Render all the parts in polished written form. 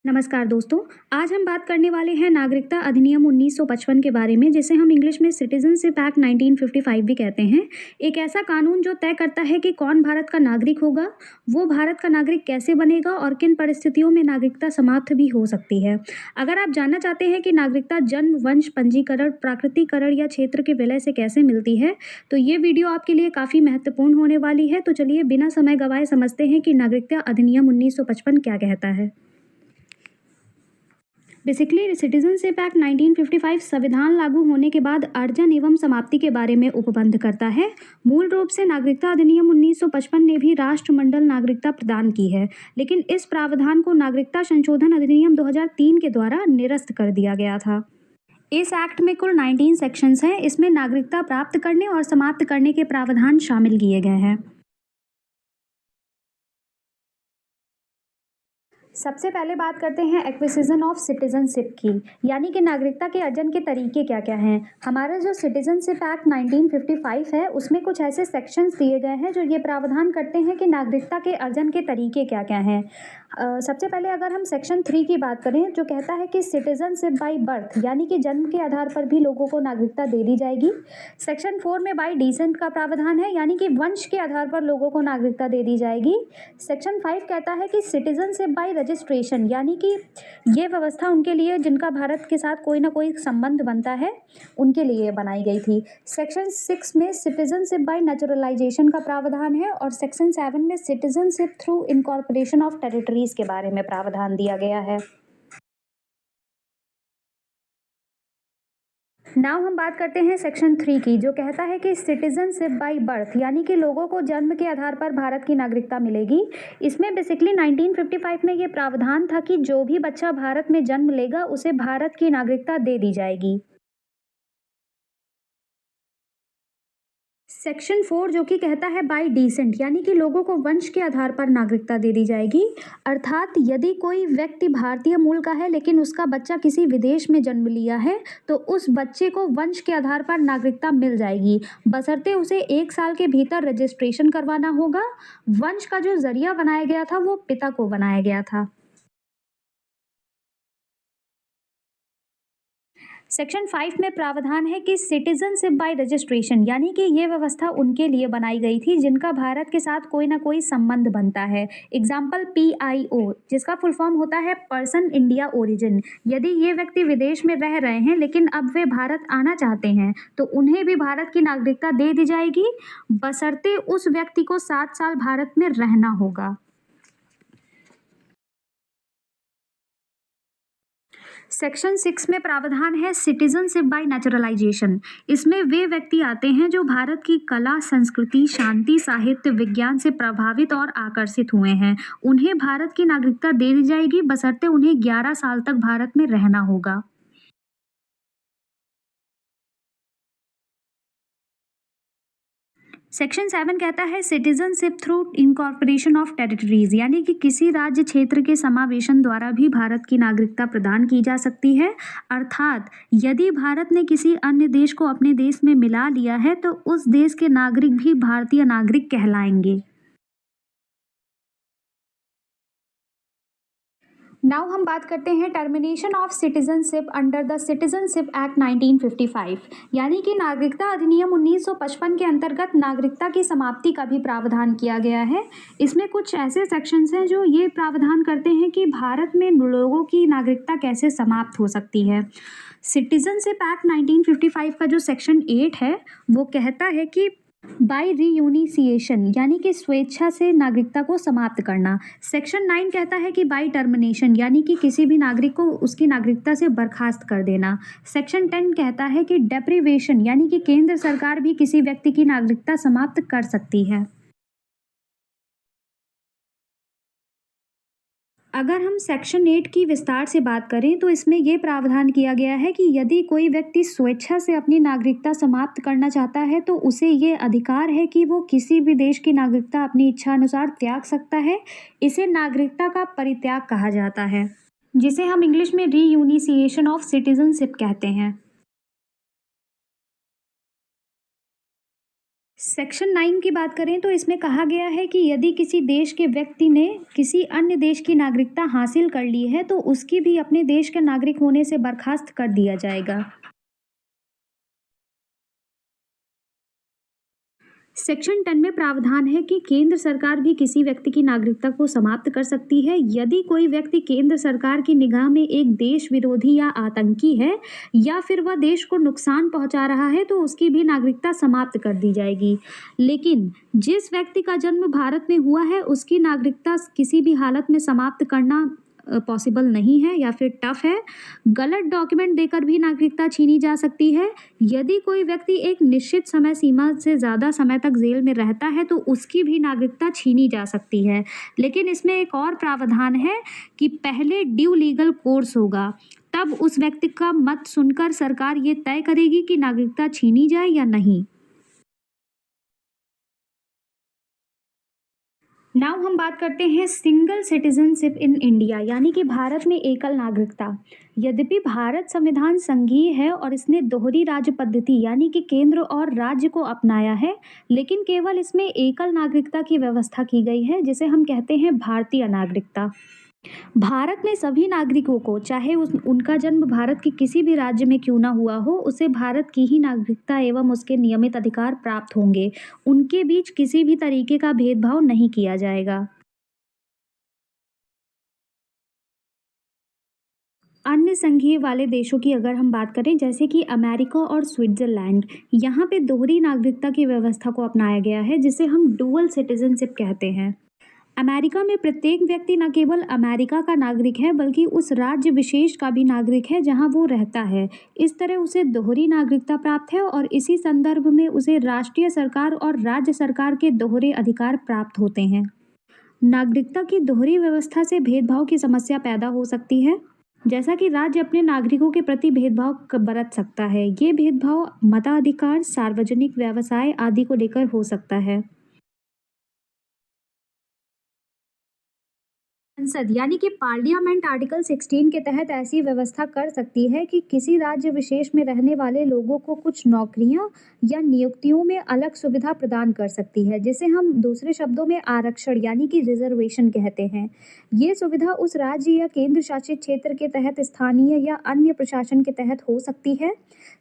नमस्कार दोस्तों। आज हम बात करने वाले हैं नागरिकता अधिनियम 1955 के बारे में, जिसे हम इंग्लिश में सिटीजनशिप एक्ट 1955 भी कहते हैं। एक ऐसा कानून जो तय करता है कि कौन भारत का नागरिक होगा, वो भारत का नागरिक कैसे बनेगा और किन परिस्थितियों में नागरिकता समाप्त भी हो सकती है। अगर आप जानना चाहते हैं कि नागरिकता जन्म, वंश पंजीकरण, प्राकृतिकरण या क्षेत्र के विलय से कैसे मिलती है, तो ये वीडियो आपके लिए काफ़ी महत्वपूर्ण होने वाली है। तो चलिए बिना समय गंवाए समझते हैं कि नागरिकता अधिनियम 1955 क्या कहता है। बेसिकली सिटीजनशिप एक्ट 1955 संविधान लागू होने के बाद अर्जन एवं समाप्ति के बारे में उपबंध करता है। मूल रूप से नागरिकता अधिनियम 1955 ने भी राष्ट्रमंडल नागरिकता प्रदान की है, लेकिन इस प्रावधान को नागरिकता संशोधन अधिनियम 2003 के द्वारा निरस्त कर दिया गया था। इस एक्ट में कुल 19 सेक्शंस हैं। इसमें नागरिकता प्राप्त करने और समाप्त करने के प्रावधान शामिल किए गए हैं। सबसे पहले बात करते हैं एक्विजिशन ऑफ सिटीजनशिप की, यानी कि नागरिकता के अर्जन के तरीके क्या क्या हैं। हमारा जो सिटीजनशिप एक्ट 1955 है, उसमें कुछ ऐसे सेक्शंस दिए गए हैं जो ये प्रावधान करते हैं कि नागरिकता के अर्जन के तरीके क्या क्या हैं। सबसे पहले अगर हम सेक्शन 3 की बात करें, जो कहता है कि सिटीजनशिप बाई बर्थ, यानी कि जन्म के आधार पर भी लोगों को नागरिकता दे दी जाएगी। सेक्शन 4 में बाई डिसेंट का प्रावधान है, यानी कि वंश के आधार पर लोगों को नागरिकता दे दी जाएगी। सेक्शन 5 कहता है कि सिटीजनशिप बाई रजिस्ट्रेशन, यानी कि ये व्यवस्था उनके लिए जिनका भारत के साथ कोई ना कोई संबंध बनता है, उनके लिए बनाई गई थी। सेक्शन 6 में सिटीजनशिप बाई नेचुरलाइजेशन का प्रावधान है और सेक्शन 7 में citizenship through incorporation of territories के बारे में प्रावधान दिया गया है। नाउ हम बात करते हैं सेक्शन 3 की, जो कहता है कि सिटीजनशिप बाई बर्थ, यानी कि लोगों को जन्म के आधार पर भारत की नागरिकता मिलेगी। इसमें बेसिकली 1955 में ये प्रावधान था कि जो भी बच्चा भारत में जन्म लेगा उसे भारत की नागरिकता दे दी जाएगी। सेक्शन 4 जो कि कहता है बाई डिसेंट, यानी कि लोगों को वंश के आधार पर नागरिकता दे दी जाएगी। अर्थात यदि कोई व्यक्ति भारतीय मूल का है लेकिन उसका बच्चा किसी विदेश में जन्म लिया है, तो उस बच्चे को वंश के आधार पर नागरिकता मिल जाएगी, बशर्ते उसे 1 साल के भीतर रजिस्ट्रेशन करवाना होगा। वंश का जो जरिया बनाया गया था वो पिता को बनाया गया था। सेक्शन 5 में प्रावधान है कि सिटीजनशिप बाय रजिस्ट्रेशन, यानी कि ये व्यवस्था उनके लिए बनाई गई थी जिनका भारत के साथ कोई ना कोई संबंध बनता है। एग्जाम्पल PIO, जिसका फुल फॉर्म होता है पर्सन इंडिया ओरिजिन। यदि ये व्यक्ति विदेश में रह रहे हैं लेकिन अब वे भारत आना चाहते हैं, तो उन्हें भी भारत की नागरिकता दे दी जाएगी, बशर्ते उस व्यक्ति को 7 साल भारत में रहना होगा। सेक्शन 6 में प्रावधान है सिटीजनशिप बाय नेचुरलाइजेशन। इसमें वे व्यक्ति आते हैं जो भारत की कला, संस्कृति, शांति, साहित्य, विज्ञान से प्रभावित और आकर्षित हुए हैं। उन्हें भारत की नागरिकता दे दी जाएगी, बशर्ते उन्हें 11 साल तक भारत में रहना होगा। सेक्शन 7 कहता है citizenship through incorporation of territories, यानी कि किसी राज्य क्षेत्र के समावेशन द्वारा भी भारत की नागरिकता प्रदान की जा सकती है। अर्थात यदि भारत ने किसी अन्य देश को अपने देश में मिला लिया है, तो उस देश के नागरिक भी भारतीय नागरिक कहलाएंगे। नाउ हम बात करते हैं termination of citizenship under the citizenship act 1955, यानी कि नागरिकता अधिनियम 1955 के अंतर्गत नागरिकता की समाप्ति का भी प्रावधान किया गया है। इसमें कुछ ऐसे सेक्शंस हैं जो ये प्रावधान करते हैं कि भारत में लोगों की नागरिकता कैसे समाप्त हो सकती है। सिटीजनशिप एक्ट 1955 का जो सेक्शन 8 है, वो कहता है कि बाई रीयूनिसिएशन, यानी कि स्वेच्छा से नागरिकता को समाप्त करना। सेक्शन 9 कहता है कि बाई टर्मिनेशन, यानी कि किसी भी नागरिक को उसकी नागरिकता से बर्खास्त कर देना। सेक्शन 10 कहता है कि डेप्रिवेशन, यानी कि केंद्र सरकार भी किसी व्यक्ति की नागरिकता समाप्त कर सकती है। अगर हम सेक्शन 8 की विस्तार से बात करें, तो इसमें ये प्रावधान किया गया है कि यदि कोई व्यक्ति स्वेच्छा से अपनी नागरिकता समाप्त करना चाहता है, तो उसे ये अधिकार है कि वो किसी भी देश की नागरिकता अपनी इच्छा अनुसार त्याग सकता है। इसे नागरिकता का परित्याग कहा जाता है, जिसे हम इंग्लिश में रीयूनिसिएशन ऑफ सिटीजनशिप कहते हैं। सेक्शन 9 की बात करें तो इसमें कहा गया है कि यदि किसी देश के व्यक्ति ने किसी अन्य देश की नागरिकता हासिल कर ली है तो उसकी भी अपने देश के नागरिक होने से बर्खास्त कर दिया जाएगा। सेक्शन 10 में प्रावधान है कि केंद्र सरकार भी किसी व्यक्ति की नागरिकता को समाप्त कर सकती है यदि कोई व्यक्ति केंद्र सरकार की निगाह में एक देश विरोधी या आतंकी है या फिर वह देश को नुकसान पहुंचा रहा है तो उसकी भी नागरिकता समाप्त कर दी जाएगी। लेकिन जिस व्यक्ति का जन्म भारत में हुआ है उसकी नागरिकता किसी भी हालत में समाप्त करना पॉसिबल नहीं है या फिर टफ है। गलत डॉक्यूमेंट देकर भी नागरिकता छीनी जा सकती है। यदि कोई व्यक्ति एक निश्चित समय सीमा से ज़्यादा समय तक जेल में रहता है तो उसकी भी नागरिकता छीनी जा सकती है। लेकिन इसमें एक और प्रावधान है कि पहले ड्यू लीगल कोर्स होगा, तब उस व्यक्ति का मत सुनकर सरकार ये तय करेगी कि नागरिकता छीनी जाए या नहीं। नाउ हम बात करते हैं सिंगल सिटीजनशिप इन इंडिया यानी कि भारत में एकल नागरिकता। यद्यपि भारत संविधान संघीय है और इसने दोहरी राज्य पद्धति यानी कि केंद्र और राज्य को अपनाया है, लेकिन केवल इसमें एकल नागरिकता की व्यवस्था की गई है जिसे हम कहते हैं भारतीय नागरिकता। भारत में सभी नागरिकों को चाहे उनका जन्म भारत के किसी भी राज्य में क्यों ना हुआ हो उसे भारत की ही नागरिकता एवं उसके नियमित अधिकार प्राप्त होंगे। उनके बीच किसी भी तरीके का भेदभाव नहीं किया जाएगा। अन्य संघीय वाले देशों की अगर हम बात करें जैसे कि अमेरिका और स्विट्जरलैंड, यहाँ पे दोहरी नागरिकता की व्यवस्था को अपनाया गया है जिसे हम डुअल सिटीजनशिप कहते हैं। अमेरिका में प्रत्येक व्यक्ति न केवल अमेरिका का नागरिक है बल्कि उस राज्य विशेष का भी नागरिक है जहां वो रहता है। इस तरह उसे दोहरी नागरिकता प्राप्त है और इसी संदर्भ में उसे राष्ट्रीय सरकार और राज्य सरकार के दोहरे अधिकार प्राप्त होते हैं। नागरिकता की दोहरी व्यवस्था से भेदभाव की समस्या पैदा हो सकती है, जैसा कि राज्य अपने नागरिकों के प्रति भेदभाव बरत सकता है। ये भेदभाव मताधिकार, सार्वजनिक व्यवसाय आदि को लेकर हो सकता है। संसद यानी कि पार्लियामेंट आर्टिकल 16 के तहत ऐसी व्यवस्था कर सकती है कि किसी राज्य विशेष में रहने वाले लोगों को कुछ नौकरियां या नियुक्तियों में अलग सुविधा प्रदान कर सकती है, जिसे हम दूसरे शब्दों में आरक्षण यानी कि रिजर्वेशन कहते हैं। ये सुविधा उस राज्य या केंद्र शासित क्षेत्र के तहत स्थानीय या अन्य प्रशासन के तहत हो सकती है।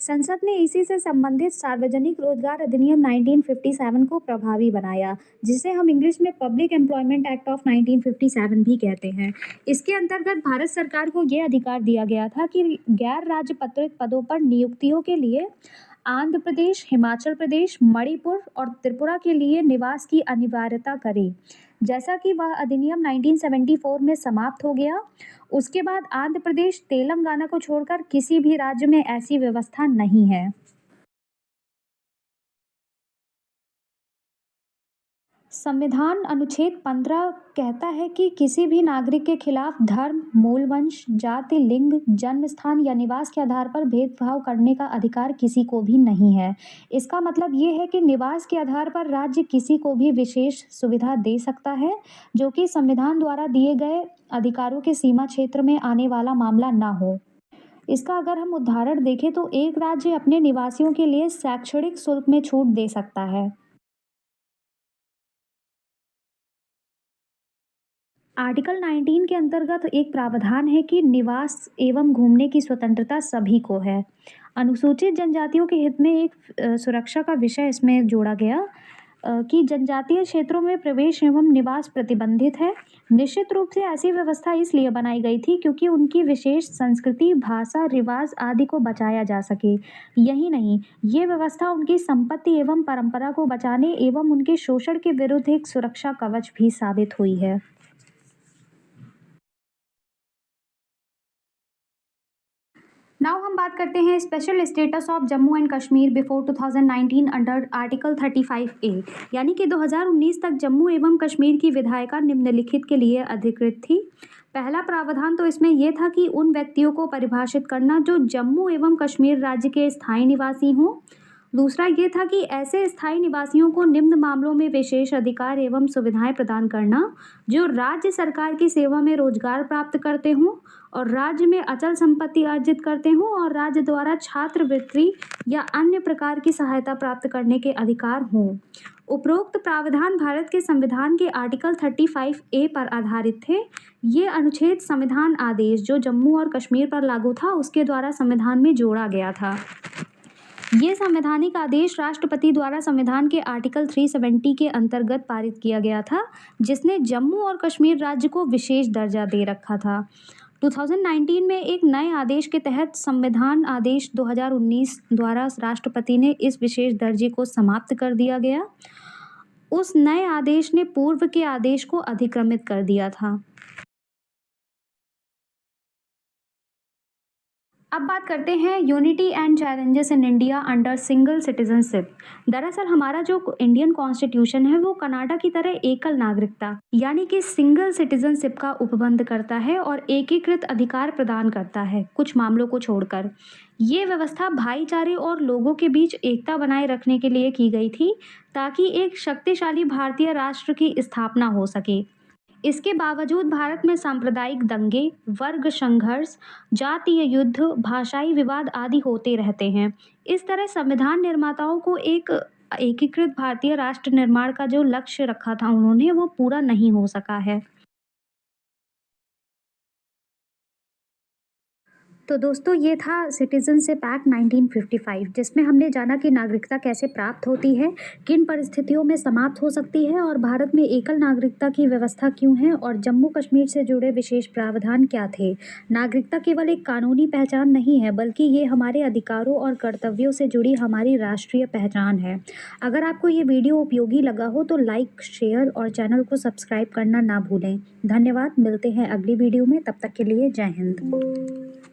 संसद ने इसी से संबंधित सार्वजनिक रोजगार अधिनियम 1957 को प्रभावी बनाया, जिसे हम इंग्लिश में पब्लिक एम्प्लॉयमेंट एक्ट ऑफ 1957 भी कहते हैं। इसके अंतर्गत भारत सरकार को यह अधिकार दिया गया था कि गैर राजपत्रित पदों पर नियुक्तियों के लिए आंध्र प्रदेश, हिमाचल प्रदेश, मणिपुर और त्रिपुरा के लिए निवास की अनिवार्यता करे। जैसा कि वह अधिनियम 1974 में समाप्त हो गया, उसके बाद आंध्र प्रदेश, तेलंगाना को छोड़कर किसी भी राज्य में ऐसी व्यवस्था नहीं है। संविधान अनुच्छेद 15 कहता है कि किसी भी नागरिक के खिलाफ धर्म, मूल वंश, जाति, लिंग, जन्म स्थान या निवास के आधार पर भेदभाव करने का अधिकार किसी को भी नहीं है। इसका मतलब ये है कि निवास के आधार पर राज्य किसी को भी विशेष सुविधा दे सकता है, जो कि संविधान द्वारा दिए गए अधिकारों के सीमा क्षेत्र में आने वाला मामला ना हो। इसका अगर हम उदाहरण देखें तो एक राज्य अपने निवासियों के लिए शैक्षणिक शुल्क में छूट दे सकता है। आर्टिकल 19 के अंतर्गत एक प्रावधान है कि निवास एवं घूमने की स्वतंत्रता सभी को है। अनुसूचित जनजातियों के हित में एक सुरक्षा का विषय इसमें जोड़ा गया कि जनजातीय क्षेत्रों में प्रवेश एवं निवास प्रतिबंधित है। निश्चित रूप से ऐसी व्यवस्था इसलिए बनाई गई थी क्योंकि उनकी विशेष संस्कृति, भाषा, रिवाज आदि को बचाया जा सके। यही नहीं, ये व्यवस्था उनकी संपत्ति एवं परंपरा को बचाने एवं उनके शोषण के विरुद्ध एक सुरक्षा कवच भी साबित हुई है। नाउ हम बात करते हैं special status of Jammu and Kashmir before 2019 under article 35A, यानी कि 2019 तक जम्मू एवं कश्मीर की विधायिका निम्नलिखित के लिए अधिकृत थी। पहला प्रावधान तो इसमें यह था कि उन व्यक्तियों को परिभाषित करना जो जम्मू एवं कश्मीर राज्य के स्थायी निवासी हों। दूसरा ये था कि ऐसे स्थायी निवासियों को निम्न मामलों में विशेष अधिकार एवं सुविधाएं प्रदान करना, जो राज्य सरकार की सेवा में रोजगार प्राप्त करते हों और राज्य में अचल संपत्ति अर्जित करते हों और राज्य द्वारा छात्रवृत्ति या अन्य प्रकार की सहायता प्राप्त करने के अधिकार हों। उपरोक्त प्रावधान भारत के संविधान के आर्टिकल 35A पर आधारित थे। ये अनुच्छेद संविधान आदेश जो जम्मू और कश्मीर पर लागू था उसके द्वारा संविधान में जोड़ा गया था। ये संवैधानिक आदेश राष्ट्रपति द्वारा संविधान के आर्टिकल 370 के अंतर्गत पारित किया गया था, जिसने जम्मू और कश्मीर राज्य को विशेष दर्जा दे रखा था। 2019 में एक नए आदेश के तहत संविधान आदेश 2019 द्वारा राष्ट्रपति ने इस विशेष दर्जे को समाप्त कर दिया गया। उस नए आदेश ने पूर्व के आदेश को अधिक्रमित कर दिया था। अब बात करते हैं unity and challenges in India under single citizenship. दरअसल हमारा जो इंडियन कॉन्स्टिट्यूशन है वो कनाडा की तरह एकल नागरिकता यानी कि सिंगल सिटीजनशिप का उपबंध करता है और एकीकृत अधिकार प्रदान करता है कुछ मामलों को छोड़कर। ये व्यवस्था भाईचारे और लोगों के बीच एकता बनाए रखने के लिए की गई थी ताकि एक शक्तिशाली भारतीय राष्ट्र की स्थापना हो सके। इसके बावजूद भारत में सांप्रदायिक दंगे, वर्ग संघर्ष, जातीय युद्ध, भाषाई विवाद आदि होते रहते हैं। इस तरह संविधान निर्माताओं को एक एकीकृत भारतीय राष्ट्र निर्माण का जो लक्ष्य रखा था उन्होंने, वो पूरा नहीं हो सका है। तो दोस्तों ये था सिटीजनशिप एक्ट 1955, जिसमें हमने जाना कि नागरिकता कैसे प्राप्त होती है, किन परिस्थितियों में समाप्त हो सकती है और भारत में एकल नागरिकता की व्यवस्था क्यों है और जम्मू कश्मीर से जुड़े विशेष प्रावधान क्या थे। नागरिकता केवल एक कानूनी पहचान नहीं है, बल्कि ये हमारे अधिकारों और कर्तव्यों से जुड़ी हमारी राष्ट्रीय पहचान है। अगर आपको ये वीडियो उपयोगी लगा हो तो लाइक, शेयर और चैनल को सब्सक्राइब करना ना भूलें। धन्यवाद। मिलते हैं अगली वीडियो में, तब तक के लिए जय हिंद।